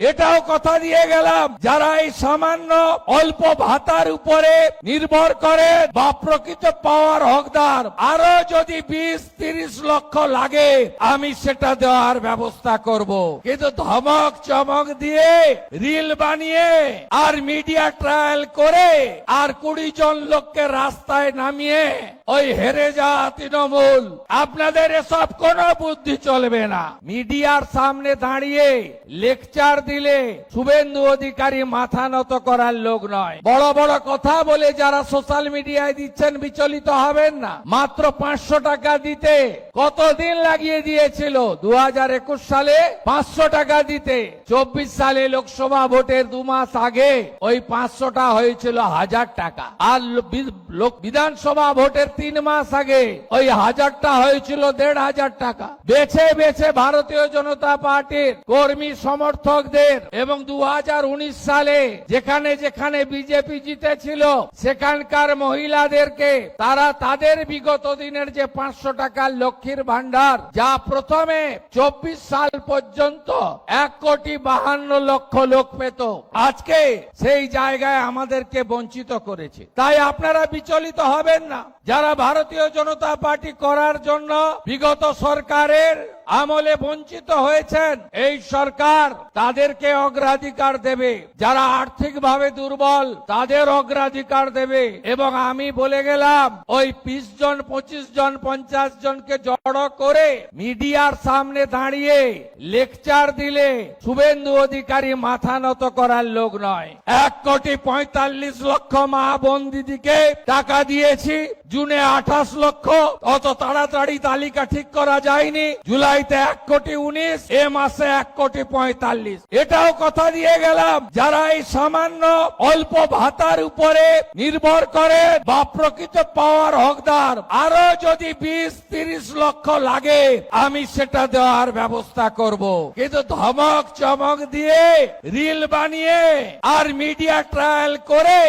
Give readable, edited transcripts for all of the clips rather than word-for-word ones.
এটাও কথা দিয়ে গেলাম, যারা এই সামান্য অল্প ভাতার উপরে নির্ভর করে বা প্রকৃত পাওয়ার হকদার, আরো যদি 20-30 লক্ষ লাগে আমি সেটা দেওয়ার ব্যবস্থা করব। কিন্তু ধমক চমক দিয়ে রিল বানিয়ে আর মিডিয়া ট্রায়াল করে আর 20 জন লোককে রাস্তায় নামিয়ে ওই হেরে যাওয়া তৃণমূল, আপনাদের এসব কোনো বুদ্ধি চলবে না। মিডিয়ার সামনে দাঁড়িয়ে লেকচার দিলে শুভেন্দু অধিকারী মাথা নত করার লোক নয়। বড় বড় কথা বলে যারা সোশ্যাল মিডিয়ায় দিচ্ছেন বিচলিত হবেন না। মাত্র 500 টাকা দিতে কতদিন লাগিয়ে দিয়েছিল? 2021 সালে 500 টাকা দিতে। 24 সালে লোকসভা ভোটের 2 মাস আগে ওই 500টা হয়েছিল 1000 টাকা। আর বিধানসভা ভোটের 3 মাস আগে ওই 1000টা হয়েছিল 1500 টাকা। বেছে বেছে ভারতীয় জনতা পার্টির কর্মী সমর্থকদের এবং 2019 সালে যেখানে যেখানে বিজেপি জিতেছিল সেখানকার মহিলাদেরকে তারা তাদের বিগত দিনের যে 500 টাকার লক্ষ্মীর ভান্ডার, যা প্রথমে 24 সাল পর্যন্ত 1,52,00,000 লোক পেত, আজকে সেই জায়গায় আমাদেরকে বঞ্চিত করেছে। তাই আপনারা বিচলিত হবেন না। যারা ভারতীয় জনতা পার্টি করার জন্য বিগত সরকারের আমলে বঞ্চিত হয়েছেন, এই সরকার তাদেরকে অগ্রাধিকার দেবে। যারা আর্থিকভাবে দুর্বল তাদের অগ্রাধিকার দেবে। এবং আমি বলে গেলাম, ওই 20 জন 25 জন 50 জনকে জড়ো করে মিডিয়ার সামনে দাঁড়িয়ে লেকচার দিলে শুভেন্দু অধিকারী মাথা নত করার লোক নয়। 1,45,00,000 মা বোন দিদিকে টাকা দিয়েছি। জুনে 28 লক্ষ, অত তাড়াতাড়ি তালিকা ঠিক করা যায়নি। জুলাইতে 1,19,00,000, এ মাসে 1,45,00,000। এটাও কথা দিয়ে গেলাম, যারা এই সামান্য অল্প ভাতার উপরে নির্ভর করে বা প্রকৃত পাওয়ার হকদার, আরো যদি 20-30 লক্ষ লাগে আমি সেটা দেওয়ার ব্যবস্থা করব। কিন্তু ধমক চমক দিয়ে রিল বানিয়ে আর মিডিয়া ট্রায়াল করে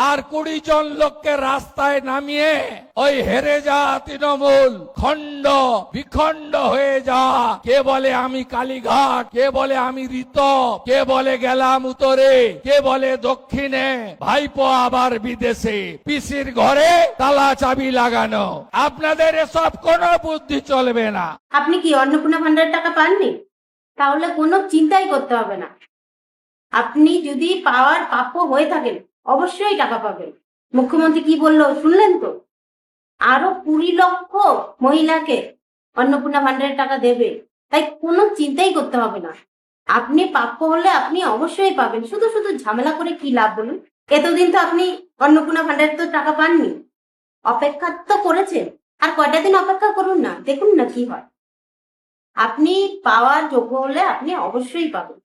আর 20 জন লোককে রাস্তায় নামিয়ে ওই হেরে যাওয়া তৃণমূল খণ্ড বিখণ্ড হয়ে যাওয়া, কে বলে আমি কালীঘাট, কে বলে আমি ঋত, কে বলে গেলাম উত্তরে, কে বলে দক্ষিণে, ভাইপো আবার বিদেশে, পিসির ঘরে তালা চাবি লাগানো। আপনাদের এসব কোনো বুদ্ধি চলবে না। আপনি কি অন্নপূর্ণা ভান্ডারের টাকা পাননি? তাহলে কোনো চিন্তাই করতে হবে না। আপনি যদি পাওয়ার প্রাপ্য হয়ে থাকেন অবশ্যই টাকা পাবেন। মুখ্যমন্ত্রী কি বললো শুনলেন তো? আরো 20 লক্ষ মহিলাকে অন্নপূর্ণা ভান্ডারের টাকা দেবে। তাই কোনো চিন্তাই করতে হবে না। আপনি প্রাপ্য হলে আপনি অবশ্যই পাবেন। শুধু শুধু ঝামেলা করে কি লাভ বলুন? এতদিন তো আপনি অন্নপূর্ণা ভান্ডারের তো টাকা পাননি, অপেক্ষা তো করেছেন। আর কয়টা দিন অপেক্ষা করুন না, দেখুন না কি হয়। আপনি পাওয়ার যোগ্য হলে আপনি অবশ্যই পাবেন।